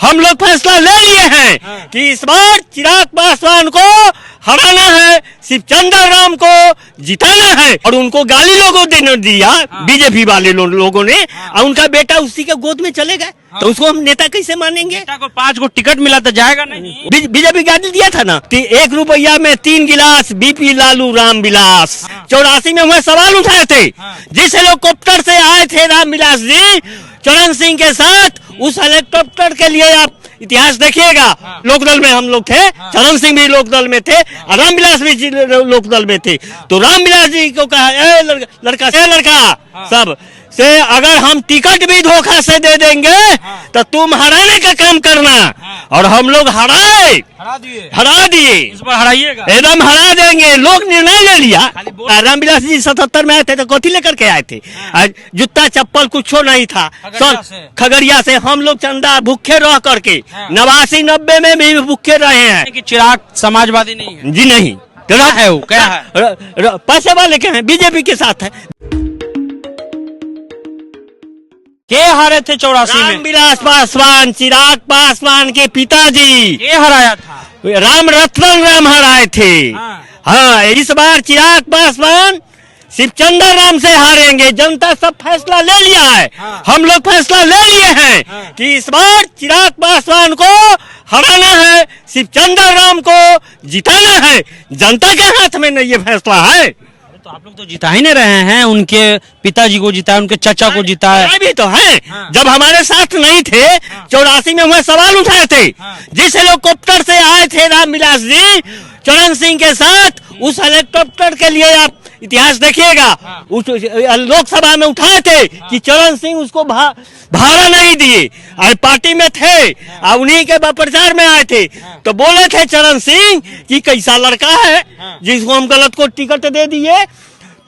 हम लोग फैसला ले लिए हैं कि इस बार चिराग पासवान को हराना है, सिर्फ चंद्रराम को जिताना है। और उनको गाली लोगों ने दिया, बीजेपी वाले लोगों ने, और उनका बेटा उसी के गोद में चले गए, तो उसको हम नेता कैसे मानेंगे? बेटा को 5 को टिकट मिला तो जाएगा नहीं। बीजेपी गाली दिया था ना, 1 रुपया में 3 गिलास, बीपी लालू राम विलास। 84 में हुए सवाल उठाए थे, जिस हेलीकॉप्टर से आए थे राम विलास जी चरण सिंह के साथ, उस हेलीकॉप्टर के लिए आप इतिहास देखिएगा। लोकदल में हम लोग थे, चरण सिंह भी लोकदल में थे, रामविलास भी लोकदल में थे। तो रामविलास जी को कहा, ए लड़का सब से अगर हम टिकट भी धोखा से दे देंगे तो तुम हराने का काम करना। और हम लोग हरा दिए। इस बार हराइएगा, एकदम हरा देंगे। लोग निर्णय ले लिया। रामविलास जी 77 में आए थे तो कथी लेकर के आए थे? जूता चप्पल कुछ नहीं था। खगड़िया से हम लोग चंदा भूखे रह करके 89-90 में भी भूखे रहे हैं। कि चिराग समाजवादी नहीं है जी, नहीं है वो, क्या है? पैसे वाले के हैं, बीजेपी के साथ है। के हारे थे 84 में? रामविलास पासवान, चिराग पासवान के पिताजी। के हराया था? राम हराए थे। हाँ, इस बार चिराग पासवान सिर्फ चंद्रराम से हारेंगे। जनता सब फैसला ले लिया है। हम लोग फैसला ले लिए हैं कि इस बार चिराग पासवान को हराना है, सिर्फ चंद्रराम को जिताना है। जनता के हाथ में नहीं ये फैसला है। तो आप लोग तो जिता ही नहीं रहे हैं। उनके पिताजी को जिताया, उनके चाचा को जिताया भी तो है। जब हमारे साथ नहीं थे, 84 में हुए सवाल उठाए थे, जिस हेलीकॉप्टर से आए थे रामविलास जी चरण सिंह के साथ, उस हेलीकॉप्टर के लिए आप इतिहास देखिएगा। लोकसभा में उठाए थे कि चरण सिंह उसको भाड़ा नहीं दिए, और पार्टी में थे, और उन्हीं के प्रचार में आए थे। तो बोले थे चरण सिंह कि कैसा लड़का है जिसको हम गलत को टिकट दे दिए।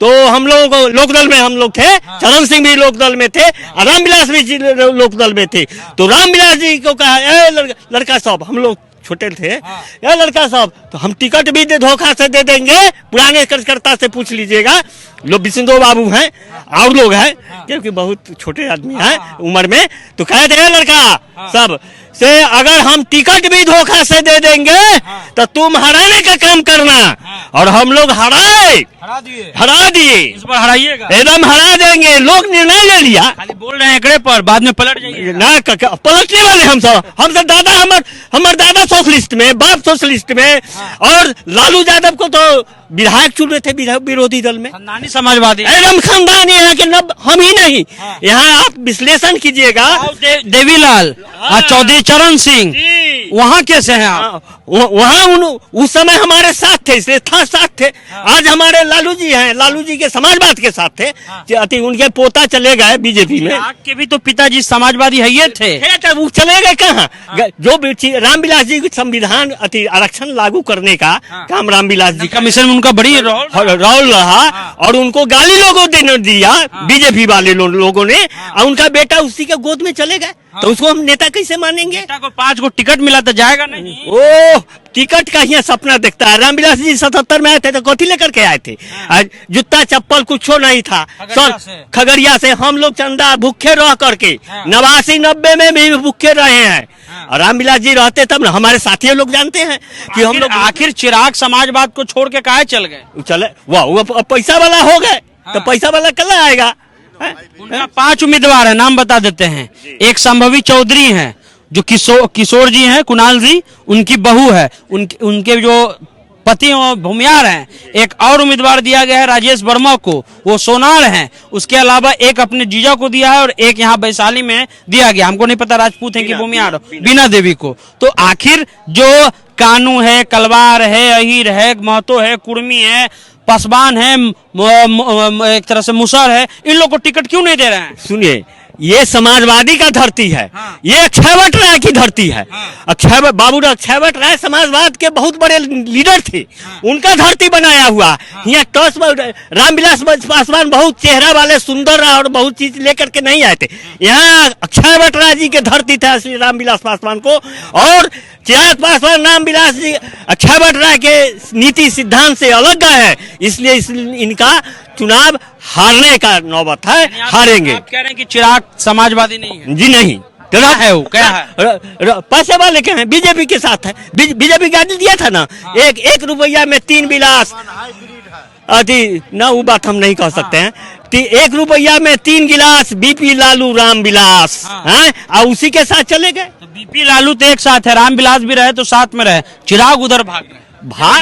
तो हम लोग लोकदल में हम लोग थे, चरण सिंह भी लोकदल में थे, रामविलास भी लोकदल में थे। तो रामविलास जी को कहा, ए लड़का साहब, हम लोग छोटे थे, या लड़का साहब तो हम टिकट भी धोखा से दे देंगे। पुराने कार्यकर्ता से पूछ लीजिएगा, लोग बिसिंदो बाबू हैं और लोग हैं, क्योंकि बहुत छोटे आदमी हैं उम्र में। तो कहे थे लड़का सब से अगर हम टिकट भी धोखा से दे देंगे तो तुम हराने का काम करना। और हम लोग हरा दिए। इस बार हराइएगा, एकदम हरा देंगे। लोग निर्णय ले लिया। खाली बोल रहे हैं एकड़े पर, बाद में पलट जाइए ना। पलटने वाले हम सब दादा, हमारे दादा सोशलिस्ट में, बाप सोशलिस्ट में, और लालू यादव को तो विधायक चुन रहे थे विरोधी दल में। खानदानी समाजवादी, एकदम खानदानी। यहाँ के हम ही नहीं, यहाँ आप विश्लेषण कीजिएगा। देवीलाल चौधरी चरण सिंह वहाँ कैसे हैं आप? वहाँ उस समय हमारे साथ थे, इसलिए साथ थे। आज हमारे लालू जी हैं, लालू जी के समाजवाद के साथ थे। उनके पोता चले गए बीजेपी में। आपके भी तो पिताजी समाजवादी है ये थे। वो चले गए कहाँ? जो रामविलास जी संविधान आरक्षण लागू करने का काम रामविलास जी कमीशन में उनका बड़ी रोल रहा, और उनको गाली लोगों ने दिया, बीजेपी वाले लोगों ने, और उनका बेटा उसी के गोद में चले गए, तो उसको हम नेता कैसे मानेंगे? बेटा को 5 को टिकट मिला तो जाएगा नहीं। ओह, टिकट का ही सपना देखता है। रामविलास जी 77 में आए थे तो कथी लेकर के आए थे? जूता चप्पल कुछ नहीं था। खगड़िया से हम लोग चंदा भूखे रह करके 89-90 में भी भूखे रहे हैं। और रामविलास जी रहते तब ना। हमारे साथी लोग जानते हैं कि हम लोग आखिर चिराग समाजवाद को छोड़ के काहे चल गए? चले वाह, पैसा वाला हो गए तो पैसा वाला कल आएगा। उनका 5 उम्मीदवार है, नाम बता देते हैं। एक संभवी चौधरी हैं, जो किशोर जी हैं, कुणाल जी, उनकी बहू है, उनके जो पति और भूमियार हैं। एक और उम्मीदवार दिया गया है राजेश वर्मा को, वो सोनार हैं। उसके अलावा एक अपने जीजा को दिया है, और एक यहाँ वैशाली में दिया गया, हमको नहीं पता राजपूत है कि भूमियार, बीना देवी को। तो आखिर जो कानू है, कलवार है, अहीर है, महतो है, कुर्मी है, पासवान है, एक तरह से मुसर है, इन लोग को टिकट क्यों नहीं दे रहे हैं? सुनिए, ये समाजवादी का धरती है। ये अक्षयवट राय की धरती है। अक्षयवट राय समाजवाद के बहुत बड़े लीडर थे, उनका धरती बनाया हुआ। यहाँ टॉस रामविलास पासवान बहुत चेहरा वाले सुंदर और बहुत चीज लेकर के नहीं आए थे। यहाँ अक्षयवट राय जी के धरती था श्री रामविलास पासवान को, और चिराग पासवान रामविलास जी अक्षयवट राय के नीति सिद्धांत से अलग गए हैं, इसलिए इनका चुनाव हारने का नौबत है। हारेंगे। आप कह रहे हैं कि चिराग समाजवादी नहीं है? जी नहीं। तो है वो क्या है? पैसे वाले के हैं, बीजेपी के साथ है। बीजेपी गाड़ी दिया था ना, एक रुपया में 3 गिलास। ना वो बात हम नहीं कह सकते हैं। 1 रुपया में 3 गिलास बीपी लालू राम विलास हैं, और उसी के साथ चले गए। तो बीपी लालू तो एक साथ है, रामविलास भी रहे तो साथ में रहे, चिराग उधर भाग गए,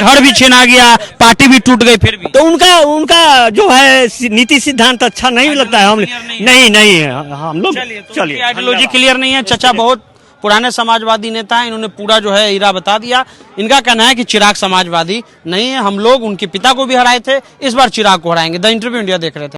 घर भी छिना गया, पार्टी भी टूट गई, फिर भी तो उनका जो है नीति सिद्धांत अच्छा नहीं लगता है। हम नहीं हम लोग चलिए आइडियोलॉजी क्लियर नहीं है। चचा बहुत पुराने समाजवादी नेता हैं, इन्होंने पूरा जो है इरा बता दिया। इनका कहना है कि चिराग समाजवादी नहीं है, हम लोग उनके पिता को भी हराए थे, इस बार चिराग को हराएंगे। द इंटरव्यू इंडिया देख रहे थे।